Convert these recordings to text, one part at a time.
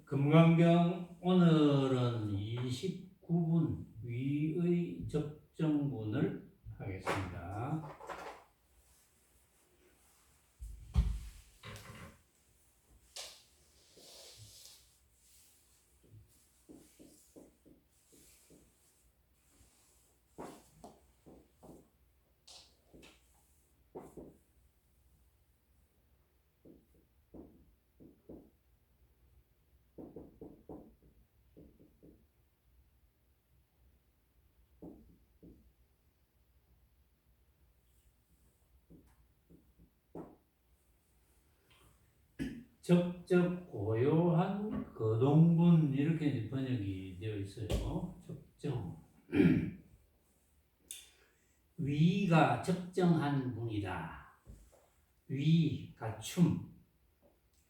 금강경 오늘은 29분 위의 접정분을 하겠습니다. 적적 고요한 거동분 이렇게 번역이 되어 있어요. 적정 위가 적정한 분이다. 위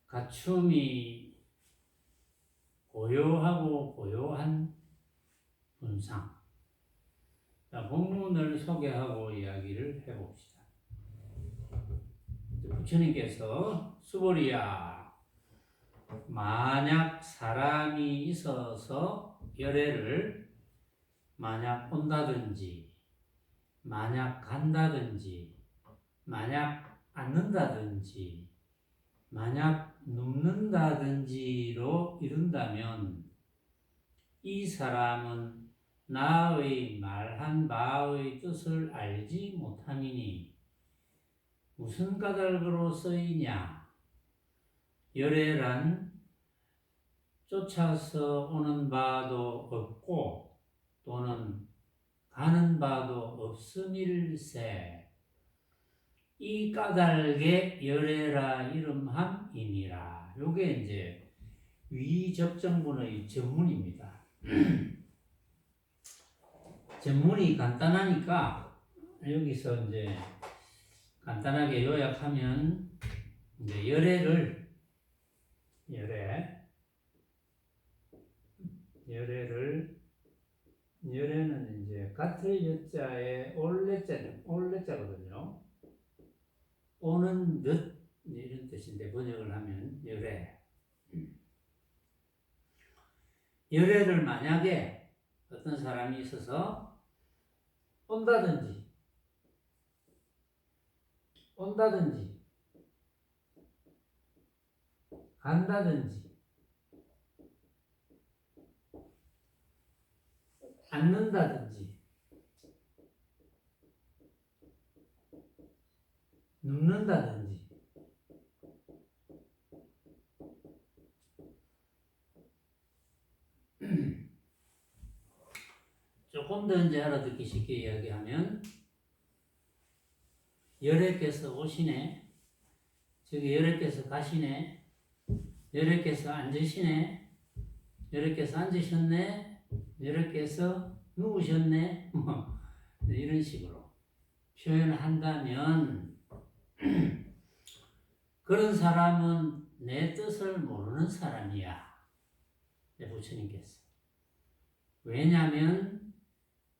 가춤이 고요하고 고요한 분상. 자, 본문을 소개하고 이야기를 해봅시다. 부처님께서 수보리야, 만약 사람이 있어서 열애를 만약 온다든지 만약 간다든지 만약 앉는다든지 만약 눕는다든지로 이룬다면 이 사람은 나의 말한 바의 뜻을 알지 못함이니 무슨 까닭으로 쓰이냐. 열애란 쫓아서 오는 바도 없고 또는 가는 바도 없음일세. 이 까닭에 열애라 이름함이니라. 요게 이제 위접정분의 전문입니다. 전문이 간단하니까 여기서 이제 간단하게 요약하면 이제 열애를 열애는 이제 같을 여자에 올레자거든요. 오는 듯 이런 뜻인데 번역을 하면 열애를 만약에 어떤 사람이 있어서 온다든지 간다든지 앉는다든지 눕는다든지 조금 더 이제 알아듣기 쉽게 이야기하면 열애께서 오시네, 저기 열애께서 가시네, 열애께서 앉으시네, 열애께서 앉으셨네, 열애께서 누우셨네, 뭐 이런 식으로 표현을 한다면 그런 사람은 내 뜻을 모르는 사람이야. 내 부처님께서. 왜냐하면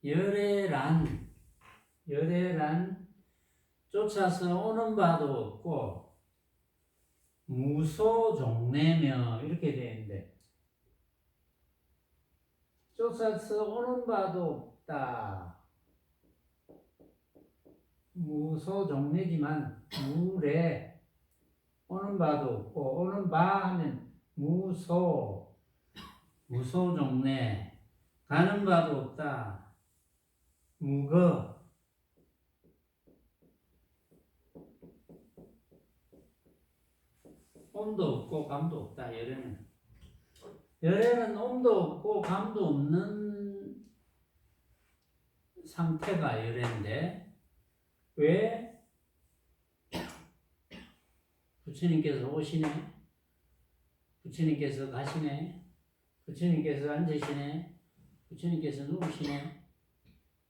열애란 쫓아서 오는 바도 없고 무소종래며 이렇게 되는데 쫓아서 오는 바도 없다. 무소종래지만 무래 오는 바도 없고 오는 바 하면 무소종래 가는 바도 없다. 무거 온도 없고 감도 없다. 열애는 온도 없고 감도 없는 상태가 열애인데 왜 부처님께서 오시네, 부처님께서 가시네, 부처님께서 앉으시네, 부처님께서 누우시네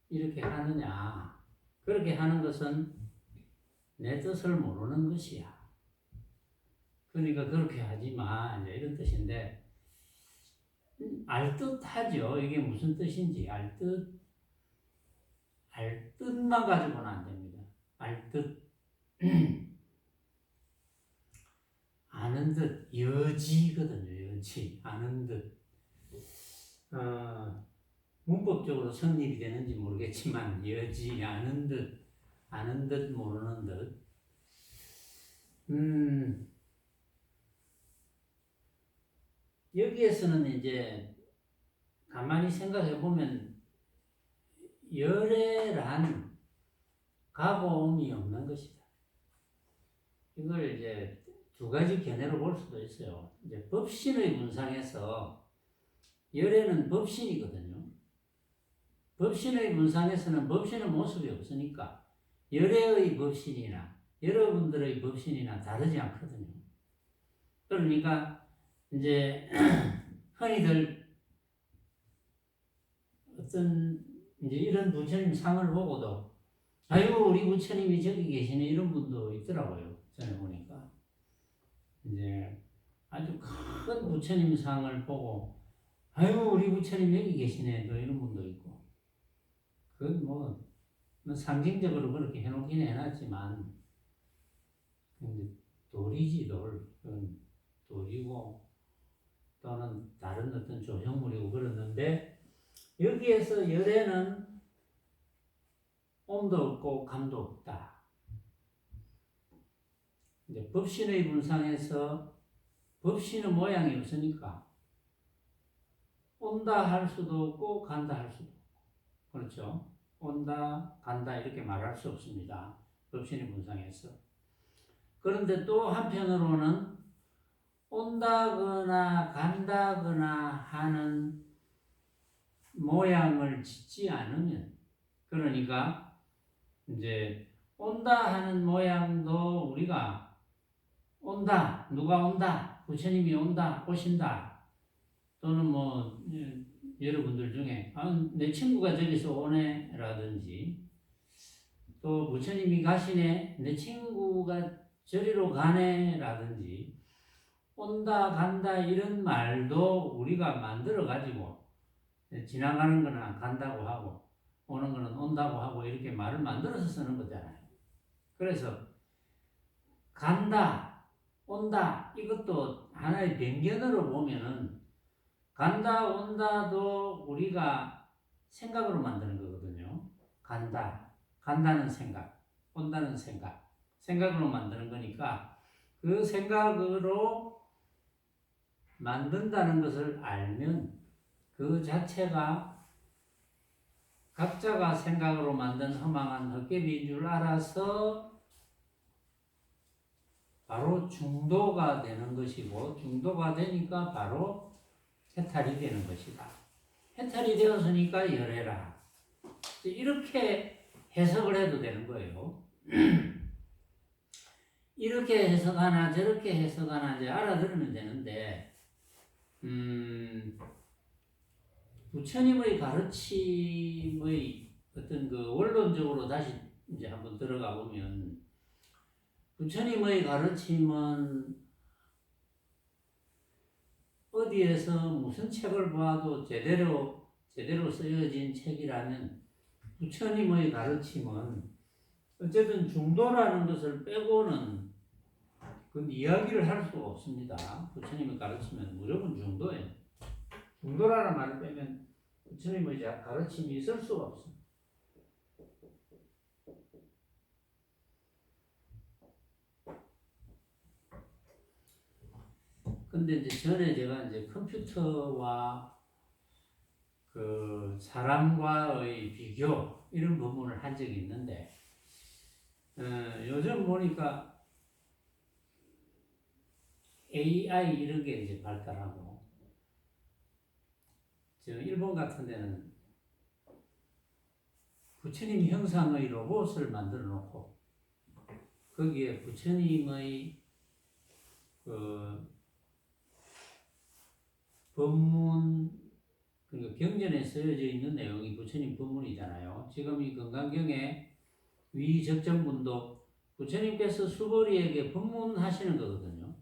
이렇게 하느냐. 그렇게 하는 것은 내 뜻을 모르는 것이야. 그러니까 그렇게 하지 마. 이제 이런 뜻인데, 알듯하죠. 이게 무슨 뜻인지. 알뜻만 가지고는 안 됩니다. 알뜻. 아는 듯, 여지거든요. 여지 아는 듯. 문법적으로 성립이 되는지 모르겠지만 여지 아는 듯 모르는 듯. 여기에서는 이제 가만히 생각해 보면 열애란 가고옴이 없는 것이다. 이걸 이제 두 가지 견해로 볼 수도 있어요. 이제 법신의 문상에서 열애는 법신이거든요. 법신의 문상에서는 법신의 모습이 없으니까 열애의 법신이나 여러분들의 법신이나 다르지 않거든요. 그러니까 이제 흔히들 어떤 이제 이런 부처님 상을 보고도 아유 우리 부처님이 저기 계시네 이런 분도 있더라고요. 전에 보니까 이제 아주 큰 부처님 상을 보고 아유 우리 부처님 여기 계시네 또 이런 분도 있고 그건 뭐 상징적으로 그렇게 해놓긴 해놨지만 이제 돌이지 그건 돌이고 또는 다른 어떤 조형물이고 그러는데 여기에서 열애는 옴도 없고 감도 없다. 이제 법신의 분상에서 법신의 모양이 없으니까 온다 할 수도 없고 간다 할 수도 없고 그렇죠. 온다 간다 이렇게 말할 수 없습니다. 법신의 분상에서. 그런데 또 한편으로는 온다거나 간다거나 하는 모양을 짓지 않으면 그러니까 이제 온다 하는 모양도 우리가 온다 누가 온다 부처님이 온다 오신다 또는 뭐 여러분들 중에 내 친구가 저기서 오네 라든지 또 부처님이 가시네 내 친구가 저리로 가네 라든지 온다 간다 이런 말도 우리가 만들어 가지고 지나가는 거는 간다고 하고 오는 거는 온다고 하고 이렇게 말을 만들어서 쓰는 거잖아요. 그래서 간다 온다 이것도 하나의 변견으로 보면은 간다 온다도 우리가 생각으로 만드는 거거든요. 간다는 생각 온다는 생각으로 만드는 거니까 그 생각으로 만든다는 것을 알면 그 자체가 각자가 생각으로 만든 허망한 헛개비인 줄 알아서 바로 중도가 되는 것이고 중도가 되니까 바로 해탈이 되는 것이다. 해탈이 되었으니까 열애라. 이렇게 해석을 해도 되는 거예요. 이렇게 해석하나 저렇게 해석하나 이제 알아들으면 되는데 부처님의 가르침의 어떤 그 원론적으로 다시 이제 한번 들어가 보면 부처님의 가르침은 어디에서 무슨 책을 봐도 제대로 쓰여진 책이라면 부처님의 가르침은 어쨌든 중도라는 것을 빼고는 그 이야기를 할 수가 없습니다. 부처님의 가르침은 무조건 중도예요. 중도라는 말을 빼면 부처님의 가르침이 있을 수가 없습니다. 근데 이제 전에 제가 이제 컴퓨터와 그 사람과의 비교 이런 부분을 한 적이 있는데 요즘 보니까 AI 이런 게 이제 발달하고 지금 일본 같은 데는 부처님 형상의 로봇을 만들어 놓고 거기에 부처님의 그 법문 그러니까 경전에 쓰여져 있는 내용이 부처님 법문이잖아요. 지금 이 건강경의 위적정문도 부처님께서 수보리에게 법문하시는 거거든요.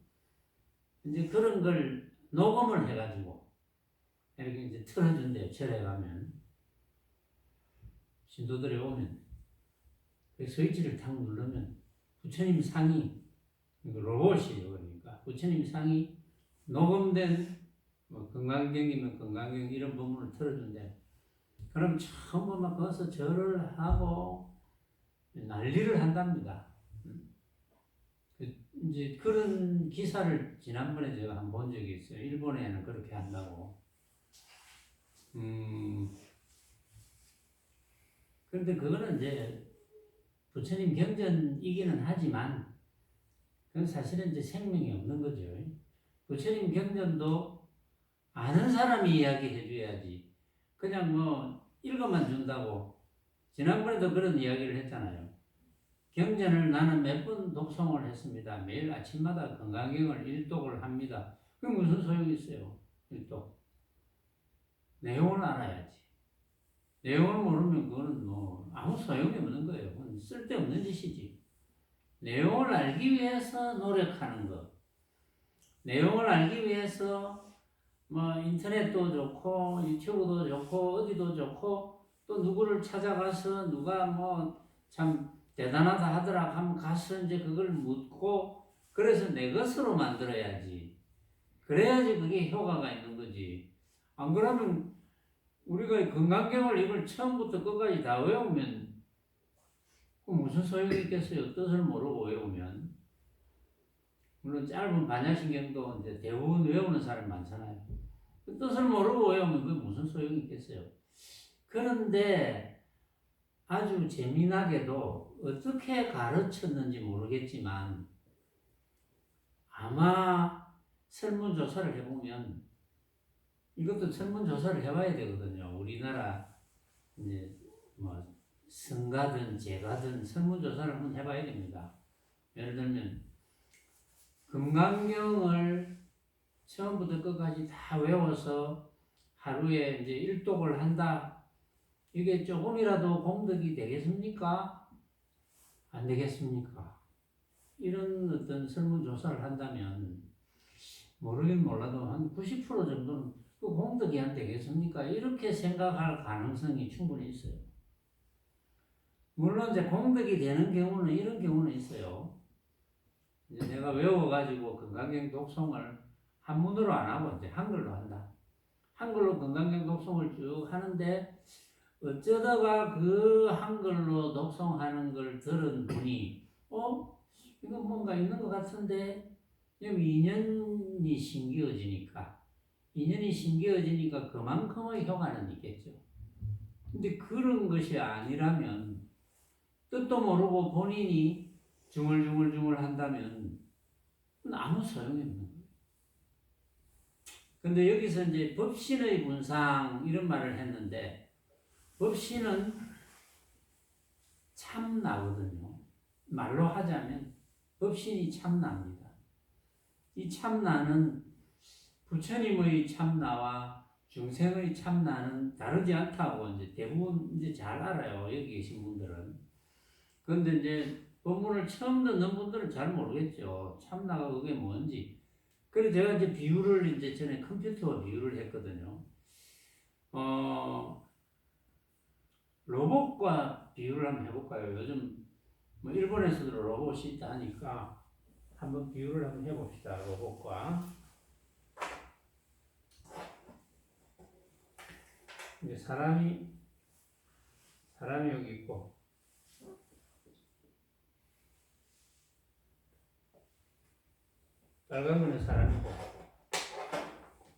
이제 그런 걸 녹음을 해가지고 이렇게 이제 틀어준대요. 절에 가면 신도들이 오면 그 스위치를 탁 누르면 부처님 상이 로봇이에요. 그러니까 부처님 상이 녹음된 뭐 건강경이면 건강경 이런 부분을 틀어준대. 그럼 처음 막 거기서 절을 하고 난리를 한답니다. 이제 그런 기사를 지난번에 제가 한 번 본 적이 있어요. 일본에는 그렇게 한다고. 그런데 그거는 이제 부처님 경전이기는 하지만 그건 사실은 이제 생명이 없는 거죠. 부처님 경전도 아는 사람이 이야기해 줘야지. 그냥 뭐 읽어만 준다고. 지난번에도 그런 이야기를 했잖아요. 경전을 나는 몇 번 독송을 했습니다. 매일 아침마다 건강경을 일독을 합니다. 그게 무슨 소용이 있어요? 일독. 내용을 알아야지. 내용을 모르면 그거는 뭐 아무 소용이 없는 거예요. 그건 쓸데없는 짓이지. 내용을 알기 위해서 노력하는 것. 내용을 알기 위해서 뭐 인터넷도 좋고 유튜브도 좋고 어디도 좋고 또 누구를 찾아가서 누가 뭐 참 대단하다 하더라 하면 가서 이제 그걸 묻고 그래서 내 것으로 만들어야지. 그래야지 그게 효과가 있는 거지. 안 그러면 우리가 건강경을 이걸 처음부터 끝까지 다 외우면 무슨 소용이 있겠어요? 뜻을 모르고 외우면. 물론 짧은 반야신경도 이제 대부분 외우는 사람이 많잖아요. 그 뜻을 모르고 외우면 그게 무슨 소용이 있겠어요? 그런데 아주 재미나게도 어떻게 가르쳤는지 모르겠지만 아마 설문조사를 해보면 이것도 설문조사를 해봐야 되거든요. 우리나라 이제 뭐 성가든 제가든 설문조사를 한번 해봐야 됩니다. 예를 들면 금강경을 처음부터 끝까지 다 외워서 하루에 이제 일독을 한다. 이게 조금이라도 공덕이 되겠습니까? 안 되겠습니까? 이런 어떤 설문조사를 한다면 모르긴 몰라도 한 90% 정도는 그 공덕이 안 되겠습니까? 이렇게 생각할 가능성이 충분히 있어요. 물론 이제 공덕이 되는 경우는 이런 경우는 있어요. 이제 내가 외워가지고 건강경 독송을 한문으로 안 하고 이제 한글로 한다. 한글로 건강경 독송을 쭉 하는데 어쩌다가 그 한글로 독송하는 걸 들은 분이 이거 뭔가 있는 것 같은데 인연이 신기해지니까 그만큼의 효과는 있겠죠. 근데 그런 것이 아니라면 뜻도 모르고 본인이 중얼중얼 한다면 아무 소용이 없는 거예요. 근데 여기서 이제 법신의 분상 이런 말을 했는데 법신은 참나거든요. 말로 하자면 법신이 참나입니다. 이 참나는 부처님의 참나와 중생의 참나는 다르지 않다고 이제 대부분 이제 잘 알아요. 여기 계신 분들은. 그런데 이제 본문을 처음 듣는 분들은 잘 모르겠죠. 참나가 그게 뭔지. 그래서 제가 이제 비유를 이제 전에 컴퓨터와 비유를 했거든요. 로봇과 비유를 한번 해볼까요? 요즘 뭐 일본에서도 로봇이 있다 하니까 한번 비유를 한번 해봅시다. 로봇과. 이제 사람이 여기 있고 빨간 거는 사람이고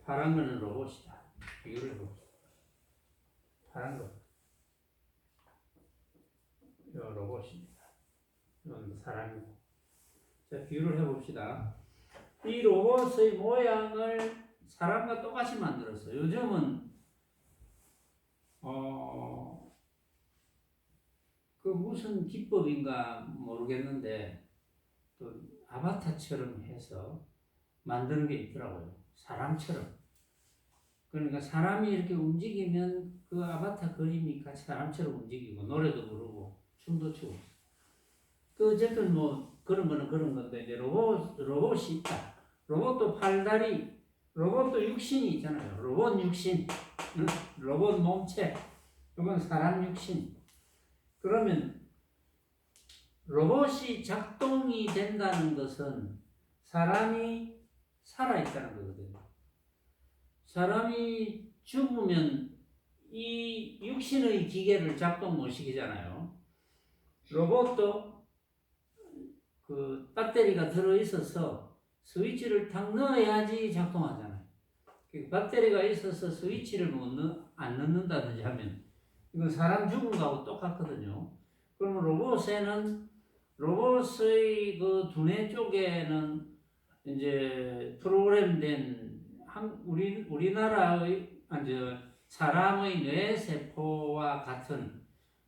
파란 거는 로봇이다. 비유를 해봅시다. 파란 거. 이 로봇입니다. 이건 사람이고. 자, 비유를 해봅시다. 이 로봇의 모양을 사람과 똑같이 만들었어요. 요즘은 그 무슨 기법인가 모르겠는데 또 아바타처럼 해서 만드는 게 있더라고요. 사람처럼. 그러니까 사람이 이렇게 움직이면 그 아바타 그림이 같이 사람처럼 움직이고 노래도 부르고 춤도 추고. 그 어쨌든 뭐 그런 거는 그런 건데 이제 로봇이 있다. 로봇도 팔다리, 로봇도 육신이 있잖아요. 로봇 육신, 로봇 몸체, 이건 사람 육신. 그러면 로봇이 작동이 된다는 것은 사람이 살아있다는 거거든요. 사람이 죽으면 이 육신의 기계를 작동 못 시키잖아요. 로봇도 그 배터리가 들어있어서 스위치를 탁 넣어야지 작동하잖아요. 배터리가 있어서 스위치를 안 넣는다든지 하면 이건 사람 죽은 거하고 똑같거든요. 그러면 로봇의 그 두뇌 쪽에는 이제 프로그램된 우리나라의 사람의 뇌 세포와 같은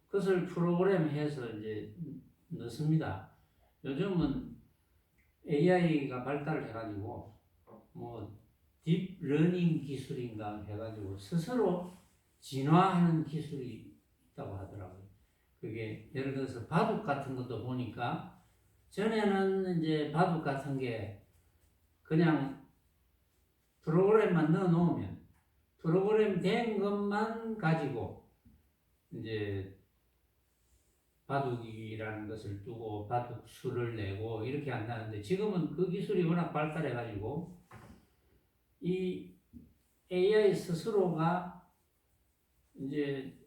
것을 프로그램해서 이제 넣습니다. 요즘은 AI가 발달을 해가지고 뭐 딥러닝 기술인가 해가지고 스스로 진화하는 기술이 있다고 하더라고요. 그게 예를 들어서 바둑 같은 것도 보니까 전에는 이제 바둑 같은 게 그냥 프로그램만 넣어놓으면 프로그램 된 것만 가지고 이제 바둑이라는 것을 두고 바둑 수를 내고 이렇게 한다는데 지금은 그 기술이 워낙 발달해가지고 이 AI 스스로가 이제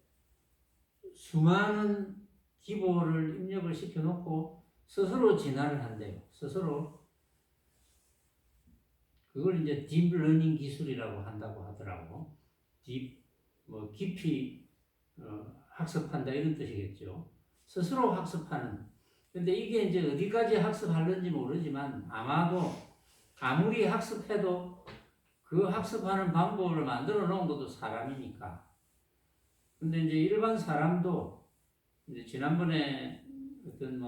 수많은 기보를 입력을 시켜놓고 스스로 진화를 한대요. 스스로 그걸 이제 딥러닝 기술이라고 한다고 하더라고. 깊이 학습한다 이런 뜻이겠죠. 스스로 학습하는. 근데 이게 이제 어디까지 학습하는지 모르지만 아마도 아무리 학습해도 그 학습하는 방법을 만들어 놓은 것도 사람이니까. 근데 이제 일반 사람도 이제 지난번에 어떤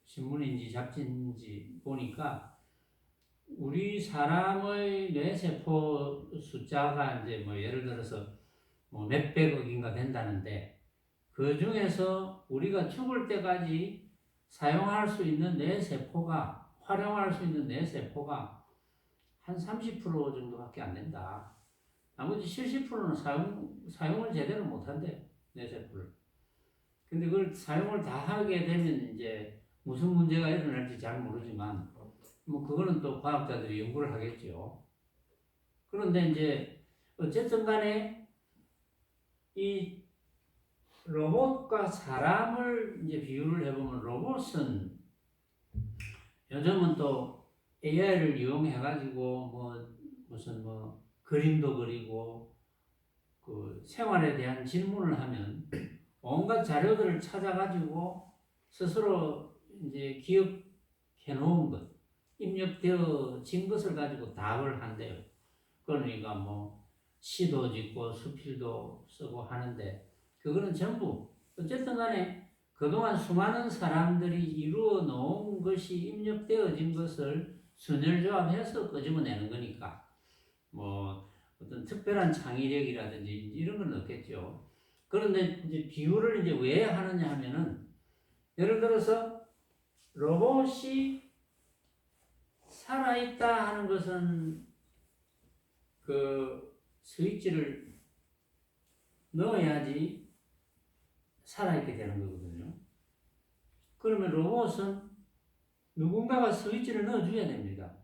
신문인지 잡지인지 보니까 우리 사람의 뇌세포 숫자가 이제 예를 들어서 몇백억인가 된다는데 그 중에서 우리가 죽을 때까지 사용할 수 있는 뇌세포가 활용할 수 있는 뇌세포가 한 30% 정도밖에 안 된다. 나머지 70%는 사용을 제대로 못 한대요. 뇌세포를. 근데 그걸 사용을 다 하게 되면 이제 무슨 문제가 일어날지 잘 모르지만 그거는 또 과학자들이 연구를 하겠죠. 그런데 이제 어쨌든 간에 이 로봇과 사람을 이제 비유를 해보면 로봇은 요즘은 또 AI를 이용해가지고 무슨 그림도 그리고 그 생활에 대한 질문을 하면 온갖 자료들을 찾아가지고 스스로 이제 기억해 놓은 것, 입력되어진 것을 가지고 답을 한대요. 그러니까 시도 짓고 수필도 쓰고 하는데 그거는 전부 어쨌든 간에 그동안 수많은 사람들이 이루어 놓은 것이 입력되어진 것을 순혈조합해서 끄집어내는 거니까 어떤 특별한 창의력이라든지 이런 건 없겠죠. 그런데 이제 비유를 이제 왜 하느냐 하면은 예를 들어서 로봇이 살아있다 하는 것은 그 스위치를 넣어야지 살아있게 되는 거거든요. 그러면 로봇은 누군가가 스위치를 넣어줘야 됩니다.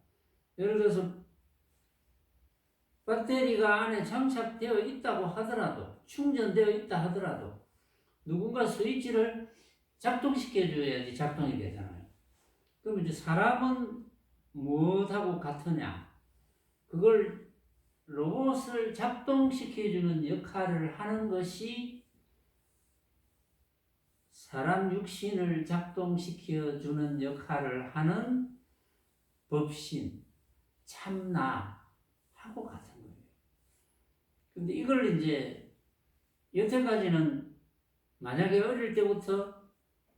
예를 들어서 배터리가 안에 장착되어 있다고 하더라도 충전되어 있다 하더라도 누군가 스위치를 작동시켜줘야지 작동이 되잖아요. 그럼 이제 사람은 무엇하고 같으냐? 그걸 로봇을 작동시켜주는 역할을 하는 것이 사람 육신을 작동시켜주는 역할을 하는 법신, 참나하고 같은 거예요. 근데 이걸 이제 여태까지는 만약에 어릴 때부터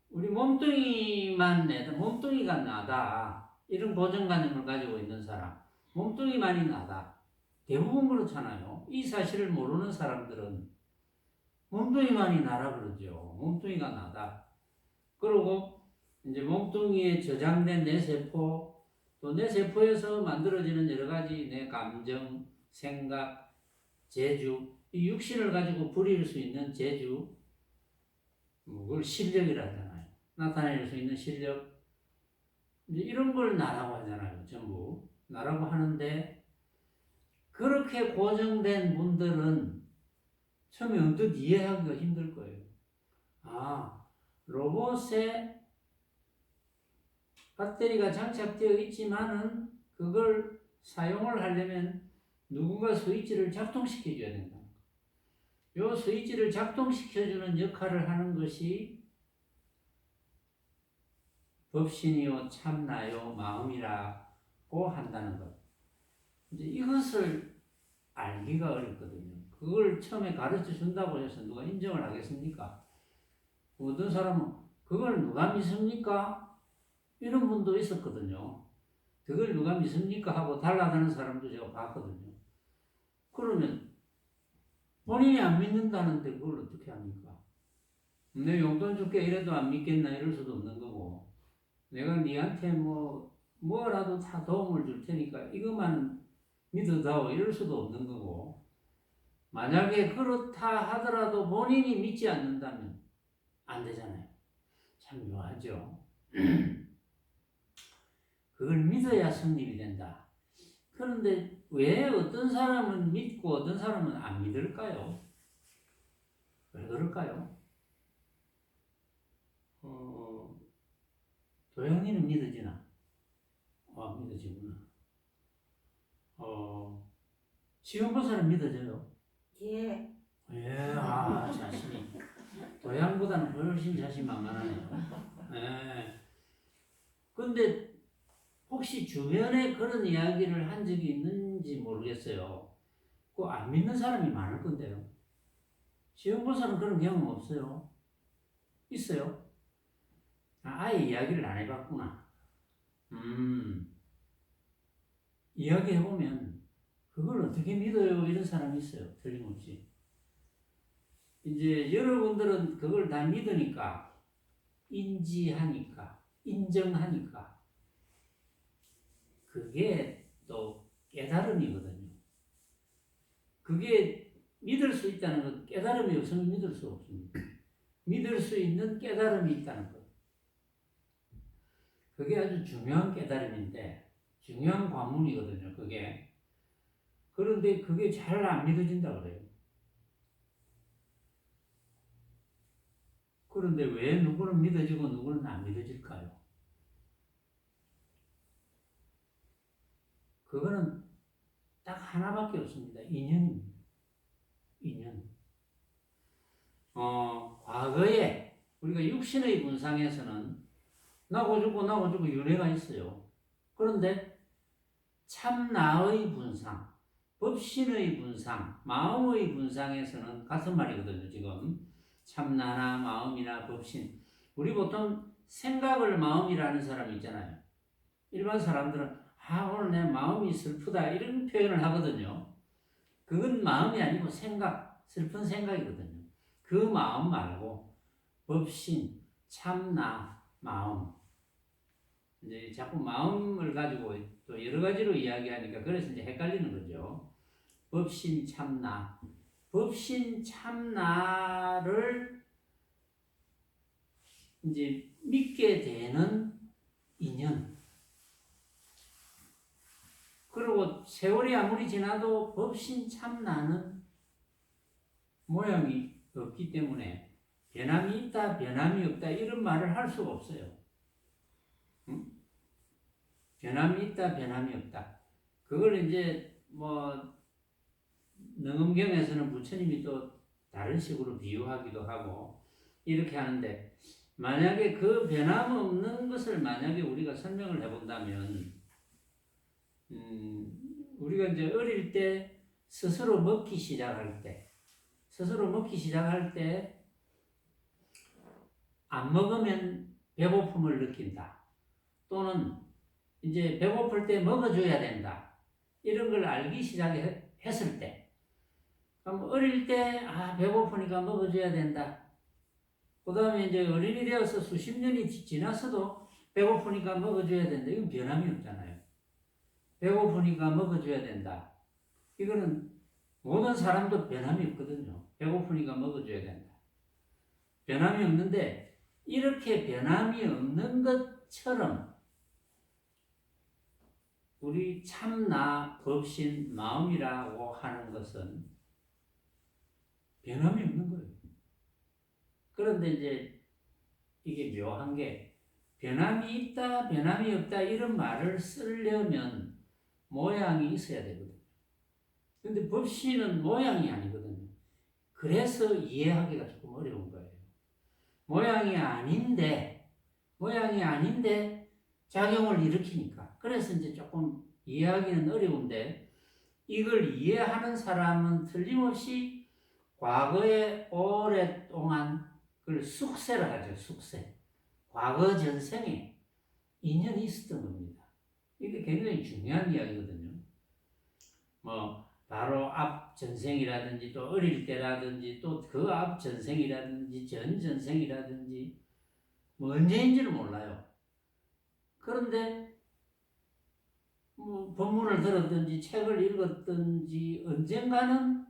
우리 몸뚱이가 나다. 이런 고정관념을 가지고 있는 사람, 몸뚱이만이 나다. 대부분 그렇잖아요. 이 사실을 모르는 사람들은 몸뚱이만이 나라 그러죠. 몸뚱이가 나다. 그리고 이제 몸뚱이에 저장된 내 세포, 또 내 세포에서 만들어지는 여러 가지 내 감정, 생각, 재주, 이 육신을 가지고 부릴 수 있는 재주, 그걸 실력이라 하잖아요. 나타낼 수 있는 실력, 이제 이런 걸 나라고 하잖아요. 전부 나라고 하는데 그렇게 고정된 분들은 처음에 언뜻 이해하기가 힘들 거예요. 아, 로봇에 배터리가 장착되어 있지만은 그걸 사용을 하려면 누군가 스위치를 작동시켜줘야 된다. 요 스위치를 작동시켜주는 역할을 하는 것이 법신이요 참나요 마음이라고 한다는 것. 이제 이것을 알기가 어렵거든요. 그걸 처음에 가르쳐 준다고 해서 누가 인정을 하겠습니까? 어떤 사람은 그걸 누가 믿습니까? 이런 분도 있었거든요. 그걸 누가 믿습니까? 하고 달라가는 사람도 제가 봤거든요. 그러면 본인이 안 믿는다는데 그걸 어떻게 합니까? 내 용돈 줄게 이래도 안 믿겠나 이럴 수도 없는 거고, 내가 니한테 뭐라도 다 도움을 줄 테니까 이것만 믿어다오 이럴 수도 없는 거고, 만약에 그렇다 하더라도 본인이 믿지 않는다면 안 되잖아요. 참 묘하죠. 그걸 믿어야 성립이 된다. 그런데 왜 어떤 사람은 믿고 어떤 사람은 안 믿을까요? 왜 그럴까요? 도영이는 믿어지나? 믿어지구나. 지원보살은 믿어져요? 예. 예, 자신이. 도양보다는 훨씬 자신 만만하네요. 예. 근데 혹시 주변에 그런 이야기를 한 적이 있는지 모르겠어요. 그 안 믿는 사람이 많을 건데요. 지원보살은 그런 경험 없어요? 있어요? 아예 이야기를 안 해봤구나. 이야기해보면 그걸 어떻게 믿어요? 이런 사람이 있어요. 틀림없이. 이제 여러분들은 그걸 다 믿으니까, 인지하니까, 인정하니까 그게 또 깨달음이거든요. 그게 믿을 수 있다는 것, 깨달음이 없으면 믿을 수 없습니다. 믿을 수 있는 깨달음이 있다는 것. 그게 아주 중요한 깨달음인데, 중요한 관문이거든요, 그게. 그런데 그게 잘 안 믿어진다 그래요. 그런데 왜 누구는 믿어지고 누구는 안 믿어질까요? 그거는 딱 하나밖에 없습니다. 인연입니다. 인연. 과거에 우리가 육신의 분상에서는 나고 죽고 윤회가 있어요. 그런데 참나의 분상, 법신의 분상, 마음의 분상에서는 같은 말이거든요. 지금 참나나 마음이나 법신. 우리 보통 생각을 마음이라는 사람이 있잖아요. 일반 사람들은 오늘 내 마음이 슬프다 이런 표현을 하거든요. 그건 마음이 아니고 생각, 슬픈 생각이거든요. 그 마음 말고 법신, 참나, 마음. 이제 자꾸 마음을 가지고 또 여러 가지로 이야기하니까 그래서 이제 헷갈리는 거죠. 법신, 참나. 법신, 참나를 이제 믿게 되는 인연. 그리고 세월이 아무리 지나도 법신 참나는 모양이 없기 때문에 변함이 있다, 변함이 없다 이런 말을 할 수가 없어요. 응? 변함이 있다, 변함이 없다. 그걸 이제 능엄경에서는 부처님이 또 다른 식으로 비유하기도 하고 이렇게 하는데, 만약에 그 변함 없는 것을 만약에 우리가 설명을 해본다면, 우리가 이제 어릴 때 스스로 먹기 시작할 때 안 먹으면 배고픔을 느낀다. 또는 이제 배고플 때 먹어줘야 된다. 이런 걸 알기 시작했을 때, 그럼 어릴 때 배고프니까 먹어줘야 된다. 그 다음에 이제 어른이 되어서 수십 년이 지났어도 배고프니까 먹어줘야 된다. 이건 변함이 없잖아요. 배고프니까 먹어줘야 된다. 이거는 모든 사람도 변함이 없거든요. 배고프니까 먹어줘야 된다. 변함이 없는데, 이렇게 변함이 없는 것처럼 우리 참나 법신 마음이라고 하는 것은 변함이 없는 거예요. 그런데 이제 이게 묘한 게 변함이 있다, 변함이 없다 이런 말을 쓰려면 모양이 있어야 되거든요. 근데 법신은 모양이 아니거든요. 그래서 이해하기가 조금 어려운 거예요. 모양이 아닌데 작용을 일으키니까. 그래서 이제 조금 이해하기는 어려운데 이걸 이해하는 사람은 틀림없이 과거에 오랫동안 그걸 숙세를 하죠. 숙세. 과거 전생에 인연이 있었던 겁니다. 이게 굉장히 중요한 이야기거든요. 바로 앞 전생이라든지 또 어릴 때라든지 또 그 앞 전생이라든지 전 전생이라든지 언제인지를 몰라요. 그런데 법문을 들었든지 책을 읽었든지 언젠가는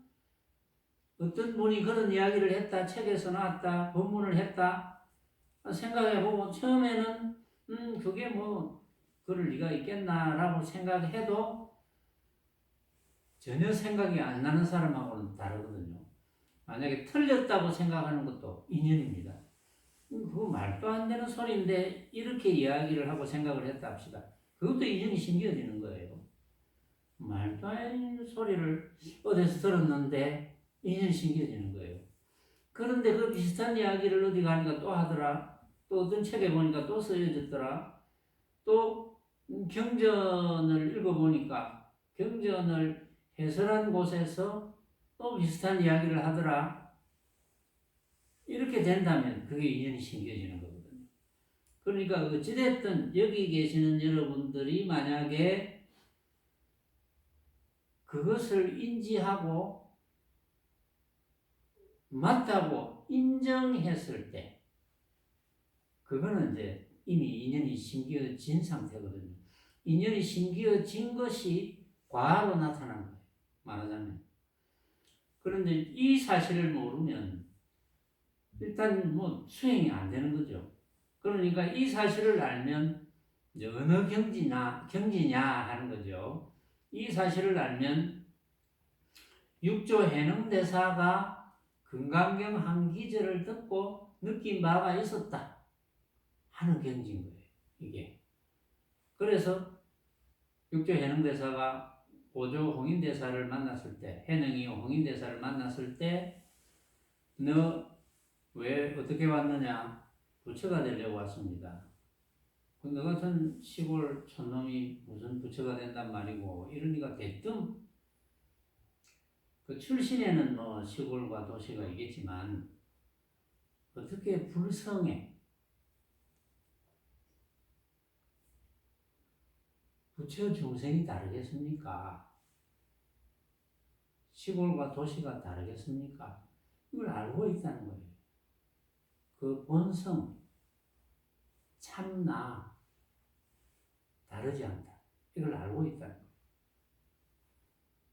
어떤 분이 그런 이야기를 했다, 책에서 나왔다, 법문을 했다 생각해보고 처음에는 그게 그럴 리가 있겠나라고 생각해도 전혀 생각이 안 나는 사람하고는 다르거든요. 만약에 틀렸다고 생각하는 것도 인연입니다. 그거 말도 안 되는 소리인데 이렇게 이야기를 하고 생각을 했다 합시다. 그것도 인연이 심겨지는 거예요. 말도 안 되는 소리를 어디서 들었는데 인연이 심겨지는 거예요. 그런데 그 비슷한 이야기를 어디 가니까 또 하더라. 또 어떤 책에 보니까 또 쓰여졌더라. 또 경전을 읽어보니까 경전을 해설한 곳에서 또 비슷한 이야기를 하더라. 이렇게 된다면 그게 인연이 심겨지는 거거든요. 그러니까 어찌됐든 여기 계시는 여러분들이 만약에 그것을 인지하고 맞다고 인정했을 때 그거는 이제 이미 인연이 심겨진 상태거든요. 인연이 심겨진 것이 과로 나타나는 거예요. 말하자면. 그런데 이 사실을 모르면 일단 수행이 안 되는 거죠. 그러니까 이 사실을 알면 이제 어느 경지냐 하는 거죠. 이 사실을 알면 육조 해능대사가 금강경 한 기절을 듣고 느낀 바가 있었다 하는 경지인 거예요. 이게. 그래서 육조 해능대사가 보조 홍인대사를 만났을 때, 해능이 홍인대사를 만났을 때 너 왜 어떻게 왔느냐? 부처가 되려고 왔습니다. 너 같은 시골 촌놈이 무슨 부처가 된단 말이고 이러니까 대뜸 그 출신에는 시골과 도시가 있겠지만 어떻게 불성에 부처 중생이 다르겠습니까? 시골과 도시가 다르겠습니까? 이걸 알고 있다는 거예요. 그 본성, 참나, 다르지 않다. 이걸 알고 있다는 거예요.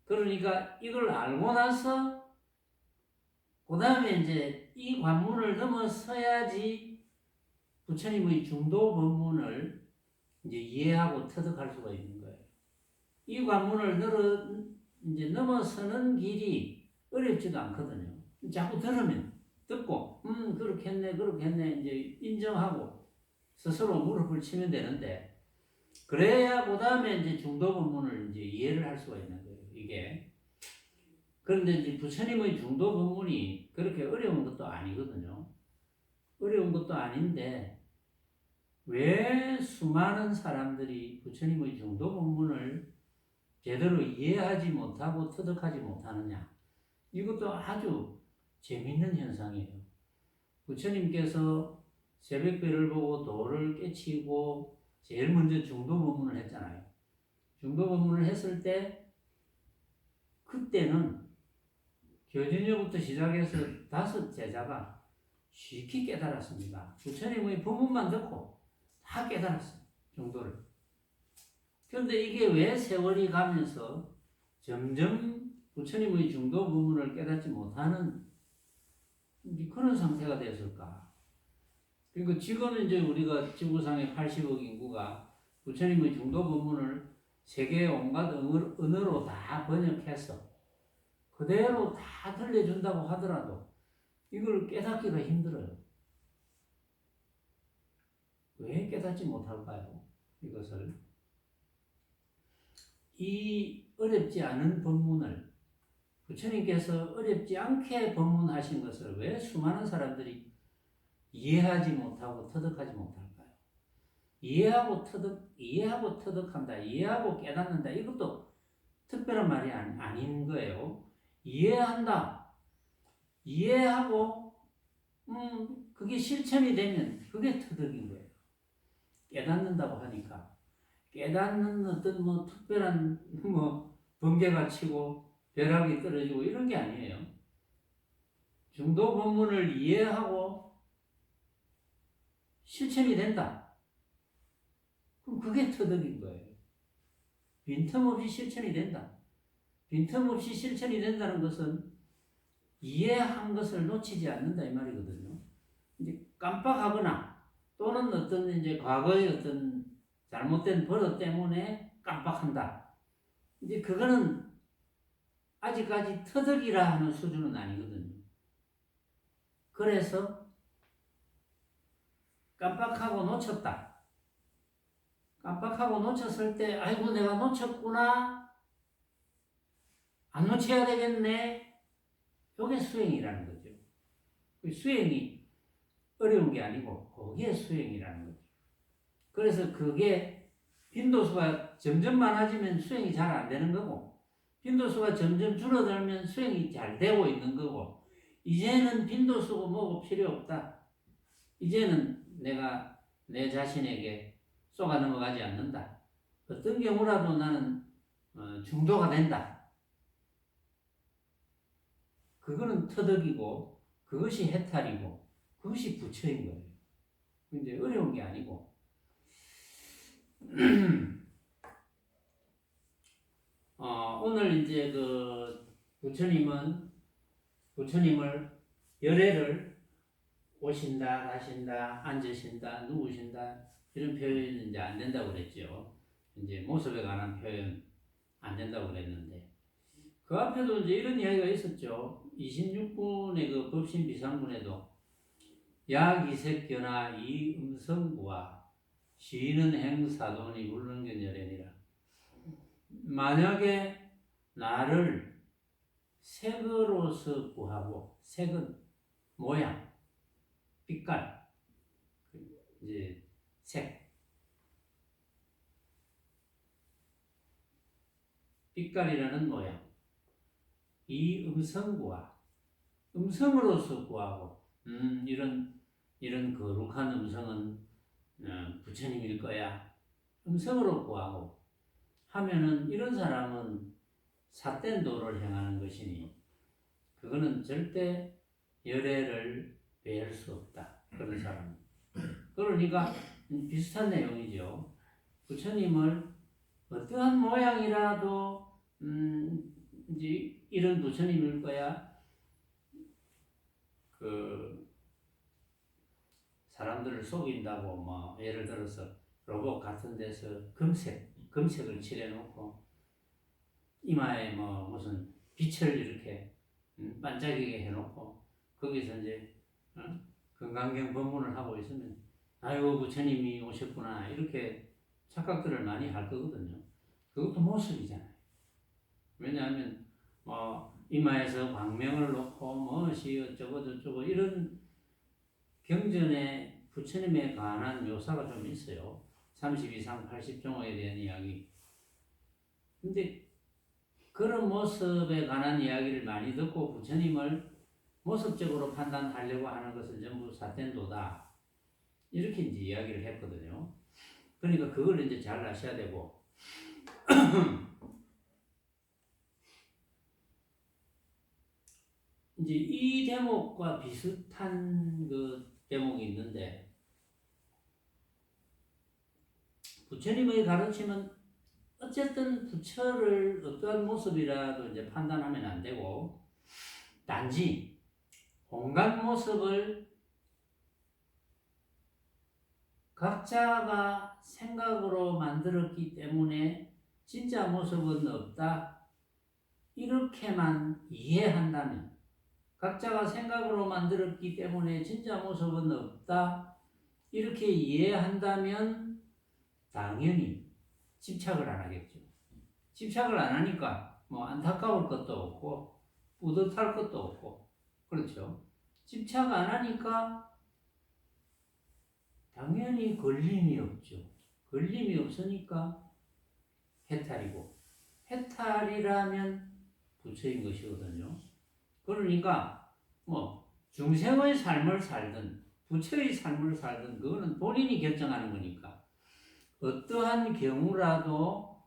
그러니까 이걸 알고 나서 그 다음에 이제 이 관문을 넘어서야지 부처님의 중도 법문을 이제 이해하고 터득할 수가 있는 거예요. 이 관문을 이제 넘어서는 길이 어렵지도 않거든요. 자꾸 듣고, 그렇겠네, 이제 인정하고 스스로 무릎을 치면 되는데, 그래야 그 다음에 이제 중도 법문을 이제 이해를 할 수가 있는 거예요, 이게. 그런데 이제 부처님의 중도 법문이 그렇게 어려운 것도 아니거든요. 어려운 것도 아닌데, 왜 수많은 사람들이 부처님의 중도 법문을 제대로 이해하지 못하고 터득하지 못하느냐. 이것도 아주 재밌는 현상이에요. 부처님께서 새벽별을 보고 도를 깨치고 제일 먼저 중도 법문을 했잖아요. 중도 법문을 했을 때 그때는 교진여부터 시작해서 5 제자가 쉽게 깨달았습니다. 부처님의 법문만 듣고 다 깨달았어요. 중도를. 그런데 이게 왜 세월이 가면서 점점 부처님의 중도 법문을 깨닫지 못하는 그런 상태가 됐을까? 그리고 지금은 이제 우리가 지구상의 80억 인구가 부처님의 중도 법문을 세계 온갖 언어로 다 번역해서 그대로 다 들려준다고 하더라도 이걸 깨닫기가 힘들어요. 왜 깨닫지 못할까요? 이것을. 이 어렵지 않은 법문을 부처님께서 어렵지 않게 법문하신 것을 왜 수많은 사람들이 이해하지 못하고 터득하지 못할까요? 이해하고 터득한다, 이해하고 깨닫는다, 이것도 특별한 말이 아닌 거예요. 이해한다, 이해하고, 그게 실천이 되면 그게 터득인 거예요. 깨닫는다고 하니까. 깨닫는 어떤 특별한 번개가 치고 벼락이 떨어지고 이런 게 아니에요. 중도 본문을 이해하고 실천이 된다. 그럼 그게 터득인 거예요. 빈틈없이 실천이 된다. 빈틈없이 실천이 된다는 것은 이해한 것을 놓치지 않는다 이 말이거든요. 이제 깜빡하거나 또는 어떤 이제 과거의 어떤 잘못된 버릇 때문에 깜빡한다. 이제 그거는 아직까지 터득이라 하는 수준은 아니거든요. 그래서 깜빡하고 놓쳤다. 깜빡하고 놓쳤을 때 아이고 내가 놓쳤구나. 안 놓쳐야 되겠네. 이게 수행이라는 거죠. 수행이 어려운 게 아니고 그게 수행이라는 거죠. 그래서 그게 빈도수가 점점 많아지면 수행이 잘 안 되는 거고 빈도수가 점점 줄어들면 수행이 잘 되고 있는 거고 이제는 빈도수고 뭐고 필요 없다. 이제는 내가 내 자신에게 쏘가 넘어가지 않는다. 어떤 경우라도 나는 중도가 된다. 그거는 터득이고 그것이 해탈이고 그것이 부처인 거예요. 이제 어려운 게 아니고 오늘 이제 그 부처님을 열애를 오신다, 가신다, 앉으신다, 누우신다 이런 표현은 이제 안 된다고 그랬죠. 이제 모습에 관한 표현 안 된다고 그랬는데 그 앞에도 이제 이런 이야기가 있었죠. 26분의 그 법신 비상문에도 약이색견화 이음성구와 시는 행사돈이 물론견열애니라. 만약에 나를 색으로서 구하고 색은 모양, 빛깔, 이제 색, 빛깔이라는 모양, 이 음성구와 음성으로서 구하고 이런 거룩한 음성은 부처님일 거야. 음성으로 구하고 하면은 이런 사람은 삿된 도를 행하는 것이니 그거는 절대 열애를 배울 수 없다. 그런 사람은. 그러니까 비슷한 내용이죠. 부처님을 어떠한 모양이라도 이제 이런 부처님일 거야. 그 사람들을 속인다고 뭐 예를 들어서 로봇 같은 데서 금색을 칠해놓고 이마에 뭐 무슨 빛을 이렇게 반짝이게 해놓고 거기서 이제 건강경 법문을 하고 있으면 아이고 부처님이 오셨구나 이렇게 착각들을 많이 할 거거든요. 그것도 모습이잖아요. 왜냐하면 이마에서 광명을 놓고 무엇이 어쩌고 저쩌고 이런 경전에 부처님에 관한 묘사가 좀 있어요. 32상 80종호에 대한 이야기. 근데 그런 모습에 관한 이야기를 많이 듣고 부처님을 모습적으로 판단하려고 하는 것은 전부 삿된 도다. 이렇게 이제 이야기를 했거든요. 그러니까 그걸 이제 잘 아셔야 되고. 이제 이 대목과 비슷한 그 대목이 있는데, 부처님의 가르침은 어쨌든 부처를 어떠한 모습이라도 이제 판단하면 안 되고, 단지 온갖 모습을 각자가 생각으로 만들었기 때문에 진짜 모습은 없다. 이렇게만 이해한다면, 각자가 생각으로 만들었기 때문에 진짜 모습은 없다. 이렇게 이해한다면 당연히 집착을 안 하겠죠. 집착을 안 하니까 뭐 안타까울 것도 없고 뿌듯할 것도 없고, 그렇죠. 집착 안 하니까 당연히 걸림이 없죠. 걸림이 없으니까 해탈이고, 해탈이라면 부처인 것이거든요. 그러니까 뭐 중생의 삶을 살든 부처의 삶을 살든 그거는 본인이 결정하는 거니까, 어떠한 경우라도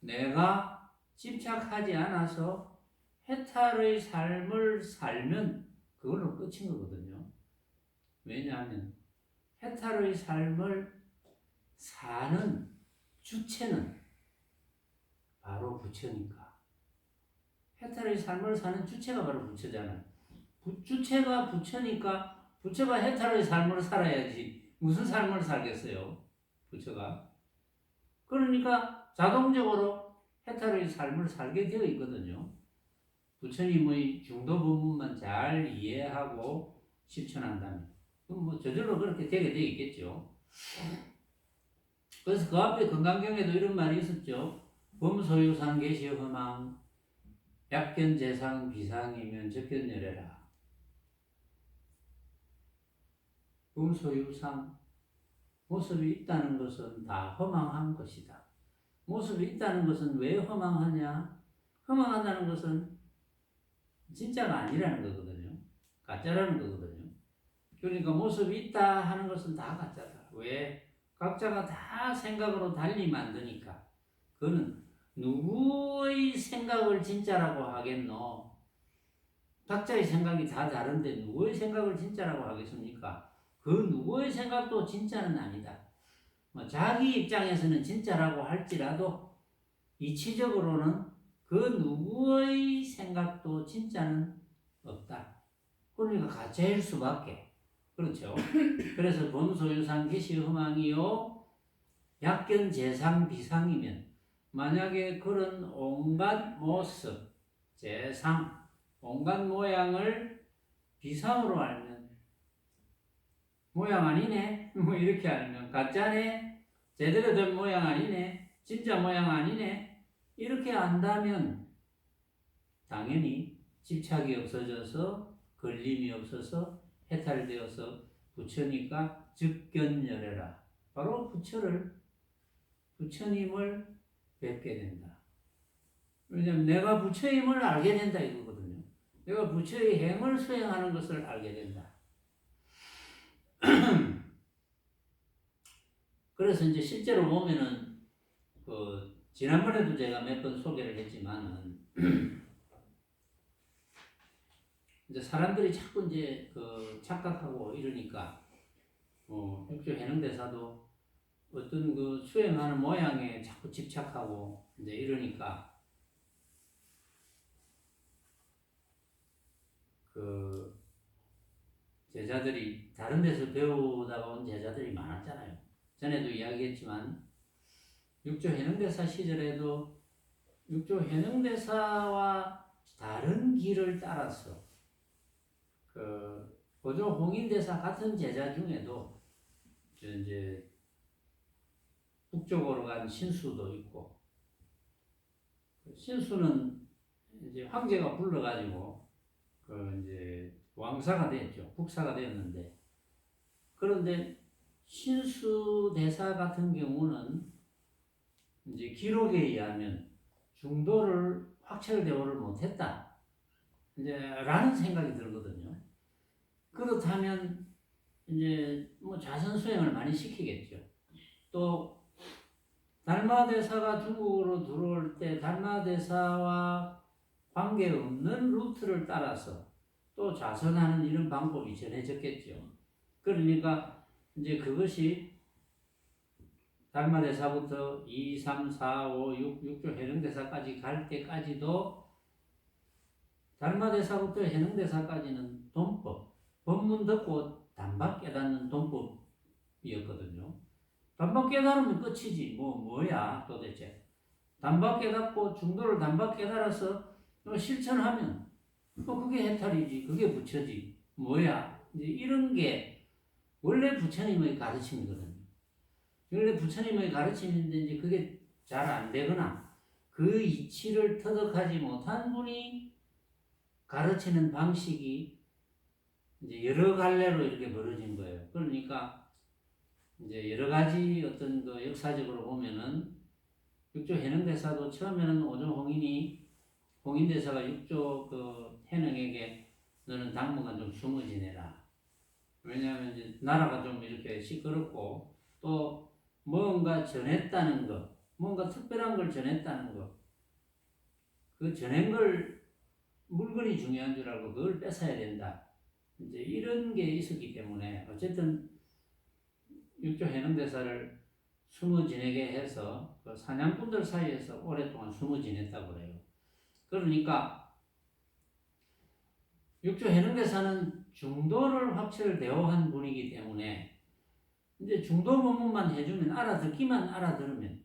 내가 집착하지 않아서 해탈의 삶을 살면 그걸로 끝인 거거든요. 왜냐하면 해탈의 삶을 사는 주체는 바로 부처니까. 해탈의 삶을 사는 주체가 바로 부처잖아요. 주체가 부처니까 부처가 해탈의 삶을 살아야지 무슨 삶을 살겠어요, 부처가. 그러니까 자동적으로 해탈의 삶을 살게 되어 있거든요. 부처님의 중도 본문만 잘 이해하고 실천한다면 그럼 뭐 저절로 그렇게 되게 되어 있겠죠. 그래서 그 앞에 건강경에도 이런 말이 있었죠. 범소유상 계시 허망 약견재상 비상이면 적견열애라. 범소유상, 모습이 있다는 것은 다 허망한 것이다. 모습이 있다는 것은 왜 허망하냐? 허망하다는 것은 진짜가 아니라는 거거든요. 가짜라는 거거든요. 그러니까 모습이 있다 하는 것은 다 가짜다. 왜? 각자가 다 생각으로 달리 만드니까. 그거는 누구의 생각을 진짜라고 하겠노? 각자의 생각이 다 다른데 누구의 생각을 진짜라고 하겠습니까? 그 누구의 생각도 진짜는 아니다. 자기 입장에서는 진짜라고 할지라도 이치적으로는 그 누구의 생각도 진짜는 없다. 그러니까 가짜일 수밖에. 그렇죠. 그래서 범소유상 기시 허망이요 약견재상 비상이면, 만약에 그런 온갖 모습, 재상, 온갖 모양을 비상으로 알면, 모양 아니네? 뭐 이렇게 알면, 가짜네? 제대로 된 모양 아니네? 진짜 모양 아니네? 이렇게 안다면 당연히 집착이 없어져서 걸림이 없어서 해탈되어서 부처니까 즉견열애라. 바로 부처님을 뵙게 된다. 왜냐하면 내가 부처님을 알게 된다 이거거든요. 내가 부처의 행을 수행하는 것을 알게 된다. 그래서 이제 실제로 보면은 지난번에도 제가 몇 번 소개를 했지만은 이제 사람들이 자꾸 이제 착각하고 이러니까 육조 해능대사도 어떤 수행하는 모양에 자꾸 집착하고 이제 이러니까 제자들이 다른 데서 배우다가 온 제자들이 많았잖아요. 전에도 이야기했지만 육조 해능대사 시절에도 육조 해능대사와 다른 길을 따라서 고조 홍인대사 같은 제자 중에도 이제 북쪽으로 간 신수도 있고, 신수는 이제 황제가 불러가지고 이제 왕사가 됐죠. 국사가 되었는데, 그런데 신수 대사 같은 경우는 이제 기록에 의하면 중도를 확철대오를 못했다. 이제 라는 생각이 들거든요. 그렇다면 이제 뭐 자선 수행을 많이 시키겠죠. 또 달마대사가 중국으로 들어올 때 달마대사와 관계없는 루트를 따라서 또 자선하는 이런 방법이 전해졌겠죠. 그러니까 이제 그것이 달마대사부터 2, 3, 4, 5, 6, 6조 해능대사까지 갈 때까지도 달마대사부터 해능대사까지는 돈법, 법문 듣고 단박 깨닫는 돈법이었거든요. 단박 깨달으면 끝이지 뭐야 도대체. 단박 깨닫고 중도를 단박 깨달아서 실천하면 그게 해탈이지. 그게 부처지. 뭐야? 이제 이런 게 원래 부처님의 가르침이거든요. 원래 부처님의 가르침인데 이제 그게 잘 안 되거나 그 이치를 터득하지 못한 분이 가르치는 방식이 이제 여러 갈래로 이렇게 벌어진 거예요. 그러니까 이제 여러 가지 어떤 그 역사적으로 보면은 육조 해능대사도 처음에는 홍인대사가 육조 그 해능에게 너는 당분간 좀 숨어 지내라. 왜냐하면 이제 나라가 좀 이렇게 시끄럽고 또 뭔가 전했다는 것, 뭔가 특별한 걸 전했다는 것, 그 전한 걸 물건이 중요한 줄 알고 그걸 뺏어야 된다. 이제 이런 게 있었기 때문에 어쨌든 육조 해능대사를 숨어 지내게 해서 그 사냥꾼들 사이에서 오랫동안 숨어 지냈다고 그래요. 그러니까 육조 해능대사는 중도를 확철 대오한 분이기 때문에 이제 중도 법문만 해주면 알아듣기만 알아들으면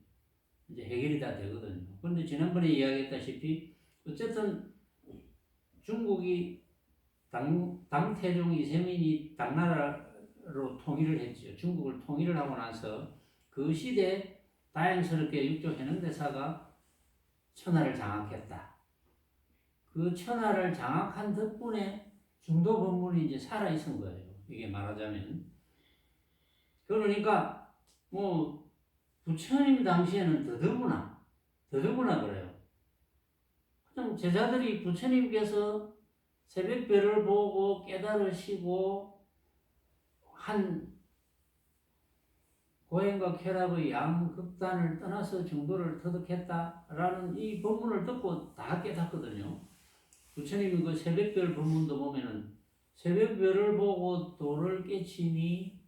이제 해결이 다 되거든요. 그런데 지난번에 이야기했다시피 어쨌든 중국이 당태종 이세민이 당나라로 통일을 했죠. 중국을 통일을 하고 나서 그 시대에 다행스럽게 육조 해능대사가 천하를 장악했다. 그 천하를 장악한 덕분에 중도 법문이 이제 살아있은 거예요. 이게 말하자면. 그러니까 뭐 부처님 당시에는 더더구나 그래요. 그냥 제자들이 부처님께서 새벽별을 보고 깨달으시고 한 고행과 쾌락의 양극단을 떠나서 중도를 터득했다라는 이 법문을 듣고 다 깨닫거든요. 부처님이 그 새벽별 법문도 보면은 새벽별을 보고 도를 깨치니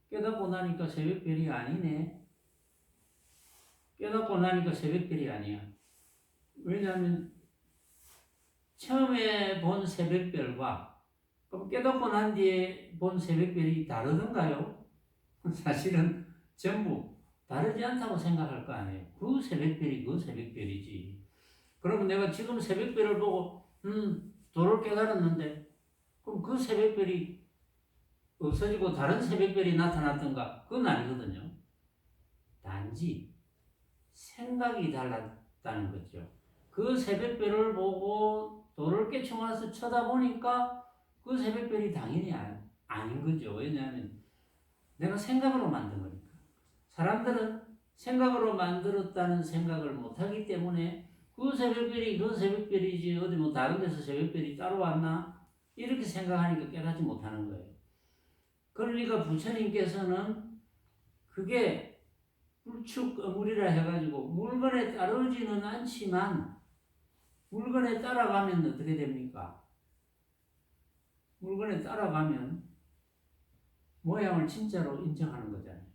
깨닫고 나니까 새벽별이 아니네. 깨닫고 나니까 새벽별이 아니야. 왜냐하면 처음에 본 새벽별과 그럼 깨닫고 난 뒤에 본 새벽별이 다르던가요? 사실은 전부 다르지 않다고 생각할 거 아니에요. 그 새벽별이 그 새벽별이지. 그러면 내가 지금 새벽별을 보고 도를 깨달았는데 그럼 그 새벽별이 없어지고 다른 새벽별이 나타났던가? 그건 아니거든요. 단지 생각이 달랐다는 거죠. 그 새벽별을 보고 도를 깨치고 나서 쳐다보니까 그 새벽별이 당연히 아닌 거죠. 왜냐하면 내가 생각으로 만든 거니까. 사람들은 생각으로 만들었다는 생각을 못하기 때문에 그 새벽별이 그 새벽별이지 어디 뭐 다른 데서 새벽별이 따로 왔나? 이렇게 생각하니까 깨닫지 못하는 거예요. 그러니까 부처님께서는 그게 불축어물이라 해가지고 물건에 따르지는 않지만 물건에 따라가면 어떻게 됩니까? 물건에 따라가면 모양을 진짜로 인정하는 거잖아요.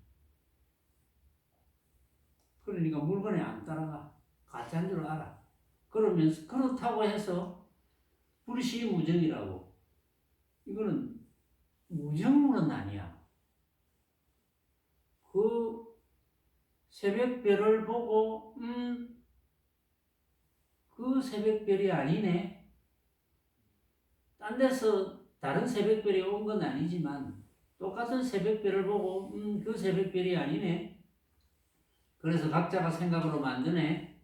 그러니까 물건에 안 따라가. 가짜인 줄 알아. 그러면서 그렇다고 해서 불시무정이라고. 이거는 무정물은 아니야. 그 새벽별을 보고 그 새벽별이 아니네. 딴 데서 다른 새벽별이 온 건 아니지만 똑같은 새벽별을 보고 그 새벽별이 아니네. 그래서 각자가 생각으로 만드네.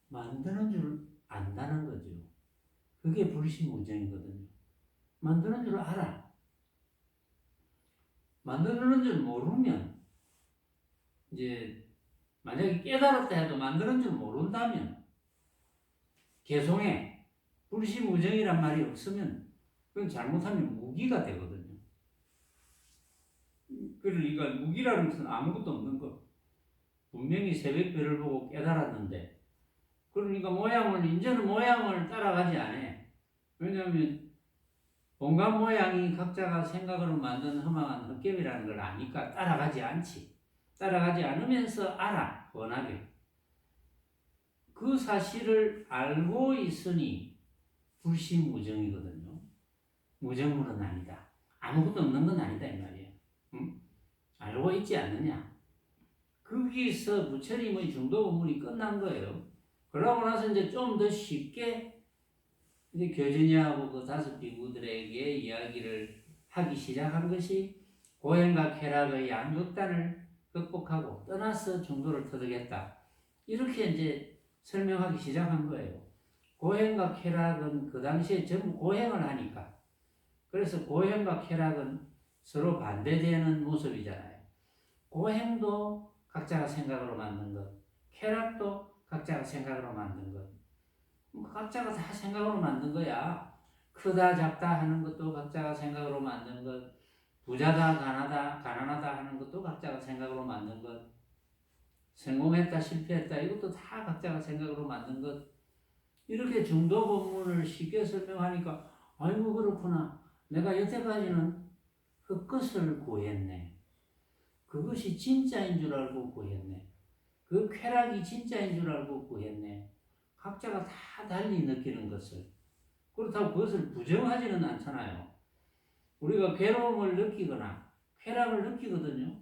만드는 줄 안다는 거죠. 그게 불시무정이거든요. 만드는 줄 알아. 만드는 줄 모르면 이제 만약에 깨달았다 해도 만드는 줄 모른다면 개송해. 불시무정이란 말이 없으면 그건 잘못하면 무기가 되거든요. 그러니까 무기라는 것은 아무것도 없는 거. 분명히 새벽별을 보고 깨달았는데 그러니까 이제는 모양을 따라가지 않아. 왜냐하면 온갖 모양이 각자가 생각으로 만든 허망한 헛개비라는 걸 아니까 따라가지 않지. 따라가지 않으면서 알아, 뻔하게. 그 사실을 알고 있으니 불시무정이거든요. 무정물은 아니다. 아무것도 없는 건 아니다 이 말이에요. 응? 알고 있지 않느냐. 거기서 부처님의 중도 법문이 끝난 거예요. 그러고 나서 이제 좀 더 쉽게 이제 교진이하고 그 다섯 비구들에게 이야기를 하기 시작한 것이 고행과 쾌락의 양극단을 극복하고 떠나서 중도를 터득했다. 이렇게 이제 설명하기 시작한 거예요. 고행과 쾌락은 그 당시에 전부 고행을 하니까. 그래서 고행과 쾌락은 서로 반대되는 모습이잖아요. 고행도 각자가 생각으로 만든 것, 쾌락도 각자가 생각으로 만든 것. 각자가 다 생각으로 만든 거야. 크다 작다 하는 것도 각자가 생각으로 만든 것, 부자다 가난하다 하는 것도 각자가 생각으로 만든 것, 성공했다 실패했다 이것도 다 각자가 생각으로 만든 것. 이렇게 중도 법문을 쉽게 설명하니까 아이고 그렇구나. 내가 여태까지는 그 것을 구했네. 그것이 진짜인 줄 알고 구했네. 그 쾌락이 진짜인 줄 알고 구했네. 각자가 다 달리 느끼는 것을. 그렇다고 그것을 부정하지는 않잖아요. 우리가 괴로움을 느끼거나 쾌락을 느끼거든요.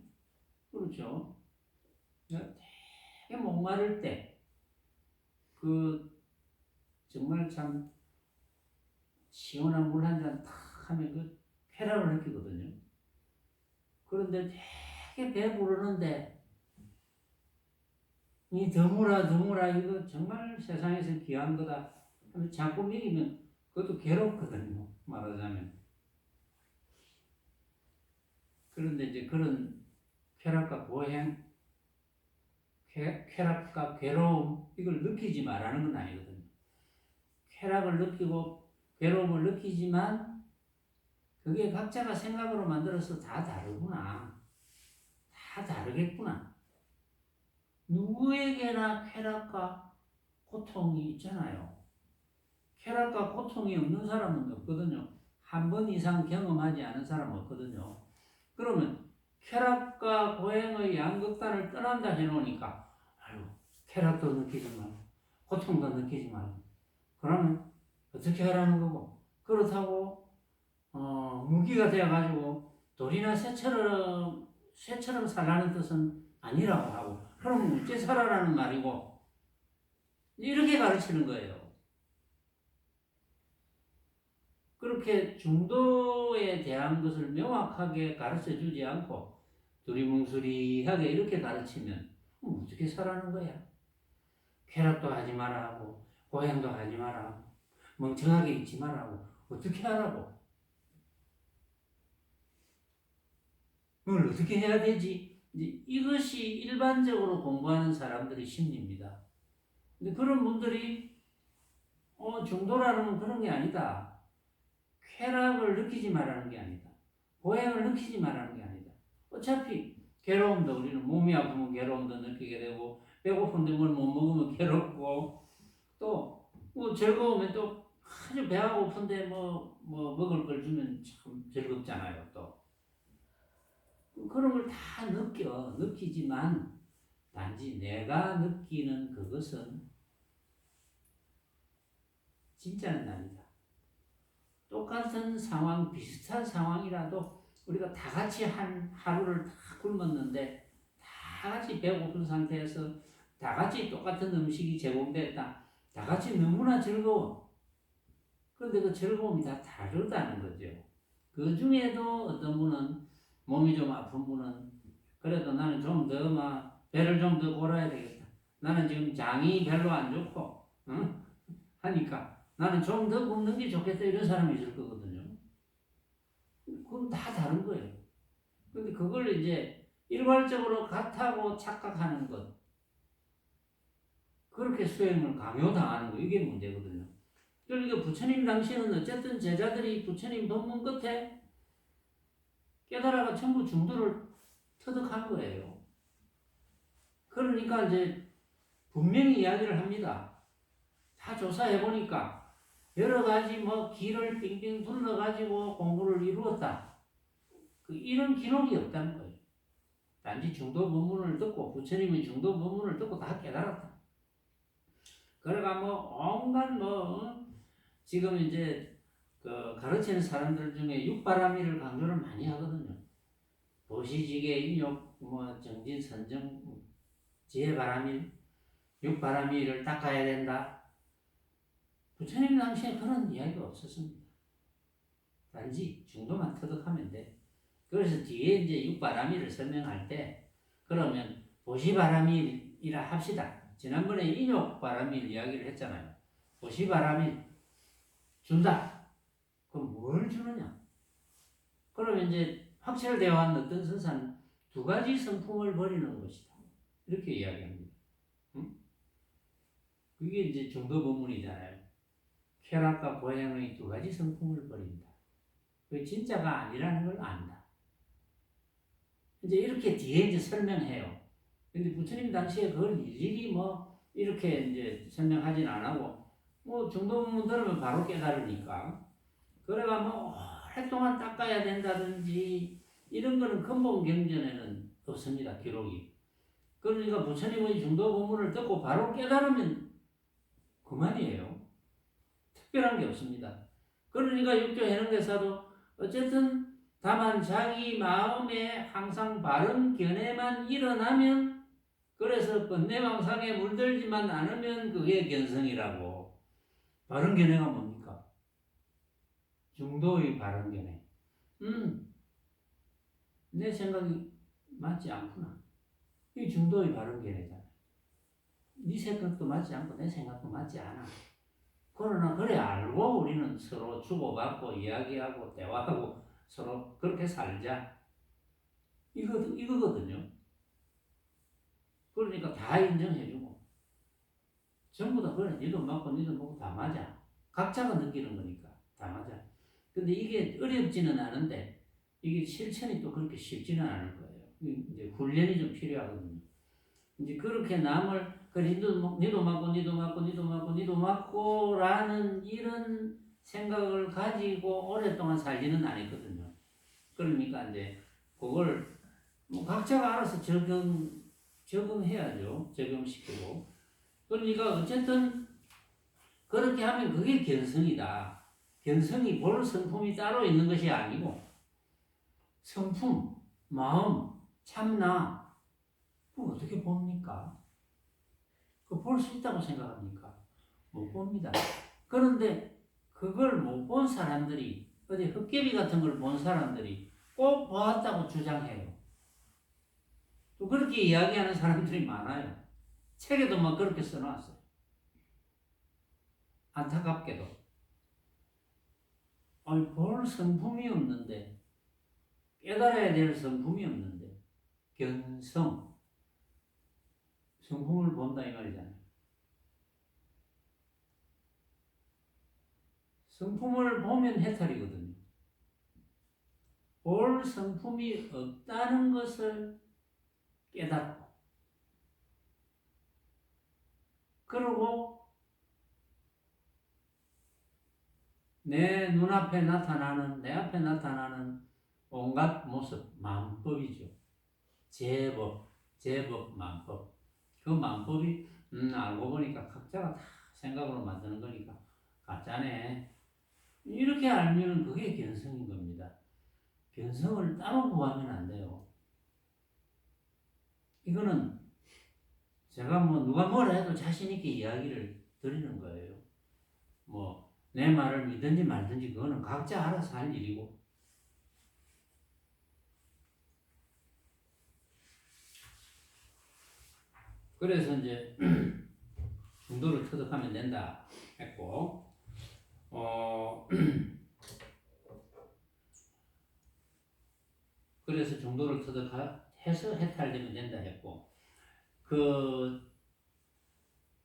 그렇죠. 되게 목마를 때, 정말 참 시원한 물 한 잔 탁 하면 그 쾌락을 느끼거든요. 그런데 되게 배부르는데 이 드무라 이거 정말 세상에서 귀한 거다 하면 자꾸 먹이면 그것도 괴롭거든요. 말하자면. 그런데 이제 그런 쾌락과 고행, 쾌락과 괴로움 이걸 느끼지 말라는 건 아니거든요. 쾌락을 느끼고 괴로움을 느끼지만 그게 각자가 생각으로 만들어서 다 다르구나. 다 다르겠구나. 누구에게나 쾌락과 고통이 있잖아요. 쾌락과 고통이 없는 사람은 없거든요. 한 번 이상 경험하지 않은 사람은 없거든요. 그러면 쾌락과 고행의 양극단을 떠난다 해놓으니까 아유 쾌락도 느끼지 말고 고통도 느끼지 말고 그러면 어떻게 하라는 거고 그렇다고 무기가 되어가지고 돌이나 쇠처럼 살라는 뜻은 아니라고 하고 그럼 어째 살아라는 말이고 이렇게 가르치는 거예요. 그렇게 중도에 대한 것을 명확하게 가르쳐 주지 않고 두리뭉술이하게 이렇게 가르치면 어떻게 살아는 거야? 쾌락도 하지 마라 하고 고행도 하지 마라 하고 멍청하게 있지 마라 하고 어떻게 하라고? 그걸 어떻게 해야 되지? 이것이 일반적으로 공부하는 사람들의 심리입니다. 근데 그런 분들이 중도라는 그런 게 아니다. 쾌락을 느끼지 말라는 게 아니다. 고행을 느끼지 말라는 게 아니다. 어차피 괴로움도 우리는 몸이 아프면 괴로움도 느끼게 되고 배고픈데 뭘 못 먹으면 괴롭고 또 뭐 즐거우면 또 아주 배가 고픈데 뭐 먹을 걸 주면 참 즐겁잖아요. 또 그런 걸 다 느끼지만 단지 내가 느끼는 그것은 진짜는 아니다. 똑같은 상황, 비슷한 상황이라도 우리가 다 같이 한 하루를 다 굶었는데 다 같이 배고픈 상태에서 다 같이 똑같은 음식이 제공됐다. 다 같이 너무나 즐거워. 그런데 그 즐거움이 다 다르다는 거죠. 그 중에도 어떤 분은 몸이 좀 아픈 분은 그래도 나는 좀 더 배를 좀 더 골아야 되겠다. 나는 지금 장이 별로 안 좋고 하니까 나는 좀 더 굶는 게 좋겠다 이런 사람이 있을 거거든요. 그건 다 다른 거예요. 근데 그걸 이제 일괄적으로 같다고 착각하는 것 그렇게 수행을 강요당하는 거 이게 문제거든요. 그러니까 부처님 당시에는 어쨌든 제자들이 부처님 법문 끝에 깨달아가 전부 중도를 터득한 거예요. 그러니까 이제 분명히 이야기를 합니다. 다 조사해보니까 여러 가지 길을 빙빙 둘러가지고 공부를 이루었다. 이런 기록이 없다는 거예요. 단지 중도 법문을 듣고 부처님의 중도 법문을 듣고 다 깨달았다. 그래가 온갖 지금 이제 가르치는 사람들 중에 육바라밀을 강조를 많이 하거든요. 도시지계, 인욕, 정진, 선정 지혜바람일, 육바람일을 닦아야 된다. 부처님 당시에 그런 이야기가 없었습니다. 단지 중도만 터득하면 돼. 그래서 뒤에 이제 육바람일을 설명할 때 그러면 보시바람일이라 합시다. 지난번에 인욕바람일 이야기를 했잖아요. 보시바람일 준다. 그럼 뭘 주느냐? 그러면 이제 확철되어 왔는 어떤 선사는 두 가지 성품을 버리는 것이다. 이렇게 이야기합니다. 응? 그게 이제 중도 법문이잖아요. 쾌락과 보행의 두 가지 성품을 버린다. 그게 진짜가 아니라는 걸 안다. 이제 이렇게 뒤에 이제 설명해요. 근데 부처님 당시에 그걸 일일이 뭐 이렇게 이제 설명하진 안 하고 뭐 중도 법문 들으면 바로 깨달으니까 그래가 뭐 오랫동안 닦아야 된다든지 이런 거는 근본 경전에는 없습니다. 기록이. 그러니까 부처님의 중도 법문을 듣고 바로 깨달으면 그만이에요. 특별한 게 없습니다. 그러니까 육조 해능대사도 어쨌든 다만 자기 마음에 항상 바른 견해만 일어나면 그래서 번뇌망상에 물들지만 않으면 그게 견성이라고. 바른 견해가 뭡니까? 중도의 바른 견해. 내 생각이 맞지 않구나. 이 중도의 바른 견해잖아. 네 생각도 맞지 않고 내 생각도 맞지 않아. 그러나 그래 알고 우리는 서로 주고받고 이야기하고 대화하고 서로 그렇게 살자. 이거거든요. 그러니까 다 인정해주고 전부 다 그래 니도 맞고 니도 맞고 다 맞아. 각자가 느끼는 거니까 다 맞아. 근데 이게 어렵지는 않은데 이게 실천이 또 그렇게 쉽지는 않을 거예요. 이제 훈련이 좀 필요하거든요. 이제 그렇게 남을 니도 맞고 니도 맞고 니도 맞고 니도 맞고라는 이런 생각을 가지고 오랫동안 살지는 않았거든요. 그러니까 이제 그걸 뭐 각자가 알아서 적응해야죠. 적용시키고. 그러니까 어쨌든 그렇게 하면 그게 견성이다. 견성이 볼 성품이 따로 있는 것이 아니고 성품, 마음, 참나 그거 어떻게 봅니까? 그거 볼 수 있다고 생각합니까? 못 봅니다. 그런데 그걸 못 본 사람들이 어디 헛개비 같은 걸 본 사람들이 꼭 보았다고 주장해요. 또 그렇게 이야기하는 사람들이 많아요. 책에도 막 그렇게 써놨어요. 안타깝게도. 아니, 볼 성품이 없는데, 깨달아야 될 성품이 없는데, 견성, 성품을 본다 이 말이잖아요. 성품을 보면 해탈이거든요. 볼 성품이 없다는 것을 깨닫고, 그리고 내 눈앞에 나타나는, 내 앞에 나타나는 온갖 모습, 만법이죠. 제법, 만법. 그 만법이, 알고 보니까 각자가 다 생각으로 만드는 거니까, 가짜네. 이렇게 알면 그게 견성인 겁니다. 견성을 따로 구하면 안 돼요. 이거는 제가 뭐 누가 뭐라 해도 자신있게 이야기를 드리는 거예요. 뭐, 내 말을 믿든지 말든지 그거는 각자 알아서 할 일이고. 그래서 이제 중도를 터득하면 된다 했고, 그래서 중도를 터득해서 해탈되면 된다 했고,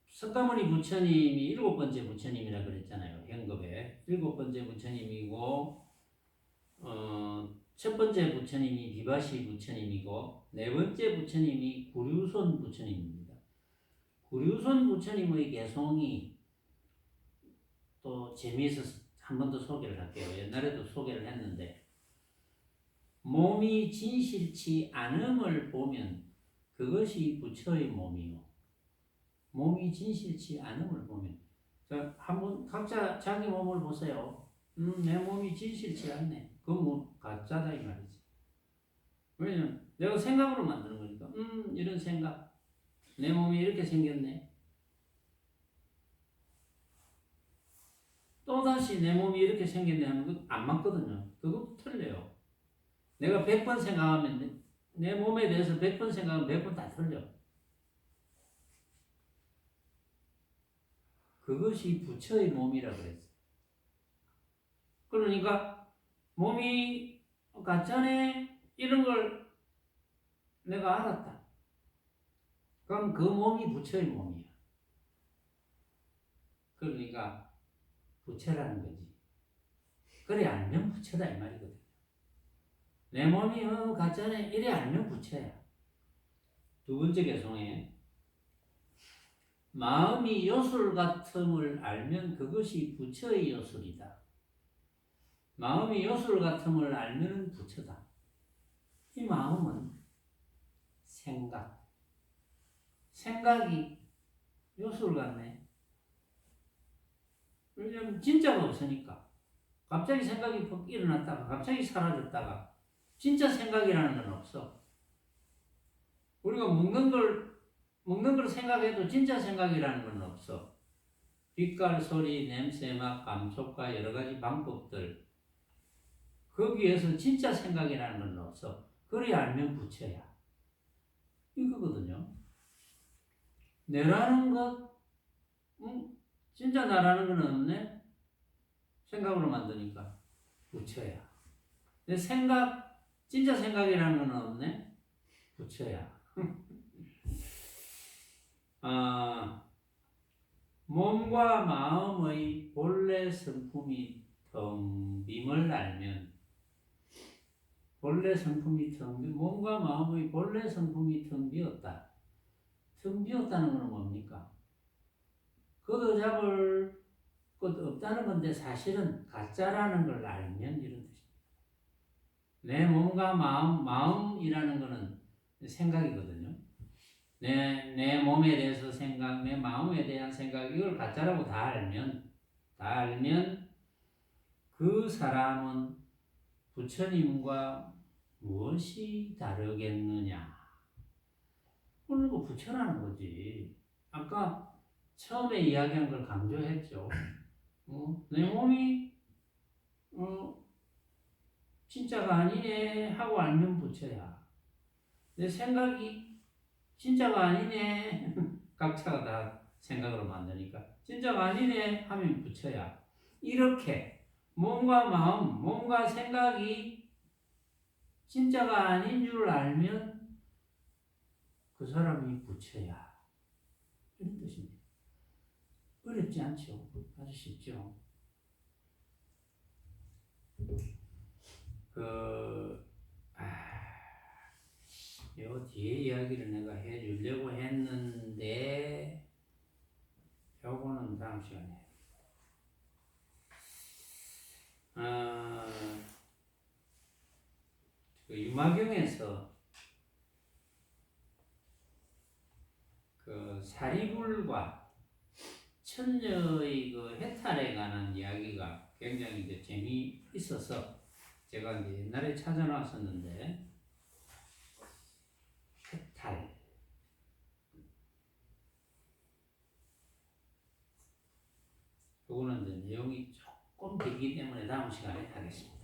석가모니 부처님이 7번째 부처님이라 그랬잖아요. 현급에 7번째 부처님이고, 첫 번째 부처님이 비바시 부처님이고, 네 번째 부처님이 구류손 부처님입니다. 구류손 부처님의 개송이 또 재미있어서 한 번 더 소개를 할게요. 옛날에도 소개를 했는데, 몸이 진실치 않음을 보면 그것이 부처의 몸이요. 몸이 진실치 않음을 보면. 자, 한번 각자 자기 몸을 보세요. 내 몸이 진실치 않네. 그건 뭐 가짜다 이 말이지. 왜냐면 내가 생각으로 만드는 거니까. 이런 생각. 내 몸이 이렇게 생겼네. 또다시 내 몸이 이렇게 생겼네 하면 그거 안 맞거든요. 그거 틀려요. 내가 100번 생각하면 내 몸에 대해서 100번 생각하면 100번 다 틀려. 그것이 부처의 몸이라고 그랬어요. 그러니까 몸이 가짜네 이런 걸 내가 알았다. 그럼 그 몸이 부처의 몸이야. 그러니까 부처라는 거지. 그래 알면 부처다 이 말이거든. 내 몸이 가짜네 이래 알면 부처야. 두 번째 개송에 마음이 요술 같음을 알면 그것이 부처의 요술이다. 마음이 요술 같음을 알면 부처다. 이 마음은 생각이 요술 같네. 왜냐면 진짜가 없으니까. 갑자기 생각이 퍽 일어났다가 갑자기 사라졌다가 진짜 생각이라는 건 없어. 우리가 먹는 걸 생각해도 진짜 생각이라는 건 없어. 빛깔, 소리, 냄새, 맛, 감촉과 여러 가지 방법들. 거기에서 진짜 생각이라는 건 없어. 그래야 알면 부처야. 이거거든요. 내라는 것, 진짜 나라는 건 없네? 생각으로 만드니까 부처야. 내 생각, 진짜 생각이라는 건 없네? 부처야. 몸과 마음의 본래 성품이 텅 빔을 알면 본래 성품이 텅 빔, 몸과 마음의 본래 성품이 텅 비었다. 텅 비었다는 건 뭡니까? 걷어잡을 것 없다는 건데 사실은 가짜라는 걸 알면 이런 뜻입니다. 내 몸과 마음이라는 거는 생각이거든요. 내 몸에 대해서 생각, 내 마음에 대한 생각, 이걸 가짜라고 다 알면 그 사람은 부처님과 무엇이 다르겠느냐. 그리고 부처라는 거지. 아까 처음에 이야기한 걸 강조했죠. 내 몸이 진짜가 아니네 하고 알면 부처야. 내 생각이 진짜가 아니네. 각자가 다 생각으로 만드니까 진짜가 아니네 하면 부처야. 이렇게 몸과 마음, 몸과 생각이 진짜가 아닌 줄 알면 그 사람이 부처야. 이런 뜻입니다. 어렵지 않죠? 아주 쉽죠? 요 뒤에 이야기를 내가 해주려고 했는데, 요거는 다음 시간에. 그 유마경에서 그 사리불과 천녀의 그 해탈에 관한 이야기가 굉장히 이제 재미있어서 제가 이제 옛날에 찾아놨었는데, 해탈. 요거는 이제 내용이 조금 길기 때문에 다음 시간에 하겠습니다.